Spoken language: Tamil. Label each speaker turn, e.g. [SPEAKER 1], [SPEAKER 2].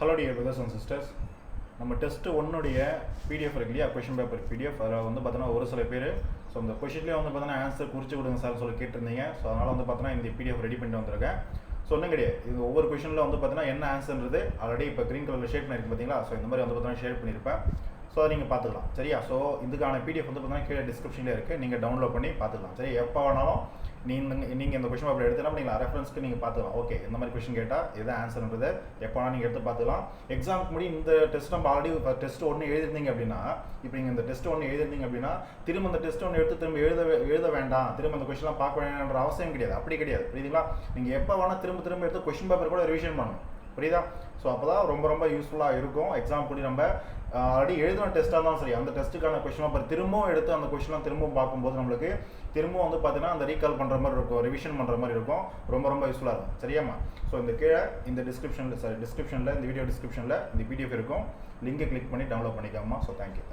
[SPEAKER 1] Hello dear brothers and sisters, நம்ம டெஸ்ட்டு ஒன்னுடைய பிடிஎஃப் இருக்கு இல்லையா, கொஷின் பேப்பர் பிடிஎஃப். அதில் வந்து பார்த்தீங்கன்னா ஒரு சில பேர் ஸோ அந்த கொஷின்லேயே வந்து பார்த்தீங்கன்னா ஆன்சர் குறிச்சு கொடுங்க சார் சொல்லி கேட்டிருந்தீங்க. ஸோ அதனால் வந்து பார்த்தீங்கன்னா இந்த பிடிஎஃப் ரெடி பண்ணிட்டு வந்திருக்கேன். ஸோ ஒன்றும் கிடையாது, இது ஒவ்வொரு கொஷனில் வந்து பார்த்தீங்கன்னா என்ன ஆன்சர்ன்றது ஆல்ரெடி இப்போ க்ரீன் கலரில் ஷேட் பண்ணியிருக்கு பார்த்தீங்களா. ஸோ இந்த மாதிரி வந்து பார்த்தீங்கன்னா ஷேட் பண்ணியிருப்பேன். ஸோ அதை நீங்கள் பார்த்துக்கலாம் சரியா. ஸோ இதுக்கான பிடிஎஃப் வந்து பார்த்தீங்கன்னா கீழே டிஸ்கிரிப்ஷனில் இருக்குது, நீங்கள் டவுன்லோட் பண்ணி பார்த்துக்கலாம் சரி. எப்போ வேணாலும் நீங்கள் இந்த கொஷின் பேப்பர் எடுத்துனா நீங்கள் ரெஃபரன்ஸ்க்கு நீங்கள் பார்த்துக்கலாம். ஓகே, இந்த மாதிரி கொஷின் கேட்டால் எது ஆன்சர்ன்றது எப்போ வேணால் நீங்கள் எடுத்து பார்த்துக்கலாம். எக்ஸாமுக்கு முடி இந்த டெஸ்ட் நம்ம ஆல்ரெடி டெஸ்ட் ஒன்று எழுதிருந்தீங்க அப்படின்னா, இப்போ நீங்கள் இந்த டெஸ்ட் ஒன்று எழுதிருந்தீங்க அப்படின்னா திரும்ப அந்த டெஸ்ட் ஒன்று எடுத்து திரும்ப எழுத வேண்டாம், திரும்ப அந்த கொஷின்லாம் பார்க்க வேண்டாம்ன்ற அவசியம் கிடையாது. அப்படி கிடையாது, புரியுதுங்களா. நீங்கள் எப்போ வேணால் திரும்ப எடுத்து கொஷின் பேப்பர் கூட ரிவிஷன் பண்ணணும், புரியுதா. ஸோ அப்போ தான் ரொம்ப யூஸ்ஃபுல்லாக இருக்கும். எக்ஸாம் கூட நம்ம ஆல்ரெடி எழுதின டெஸ்ட்டாக இருந்தாலும் சரி, அந்த டெஸ்ட்டுக்கான கொஷின் பேப்பர் திரும்பவும் எடுத்து அந்த கொஷின்லாம் திரும்பவும் பார்க்கும்போது நம்மளுக்கு திரும்பவும் வந்து பார்த்தீங்கன்னா அந்த ரீகால் பண்ணுற மாதிரி இருக்கும், ரிவிஷன் பண்ணுற மாதிரி இருக்கும். ரொம்ப யூஸ்ஃபுல்லாக இருக்கும் சரியாம்மா. ஸோ இந்த கீழே இந்த டிஸ்கிரிப்ஷனில் இந்த வீடியோ டிஸ்கிரிப்ஷனில் இந்த பிடிஎஃப் இருக்கும், லிங்கை கிளிக் பண்ணி டவுன்லோட் பண்ணிக்கோங்கம்மா. So thank you.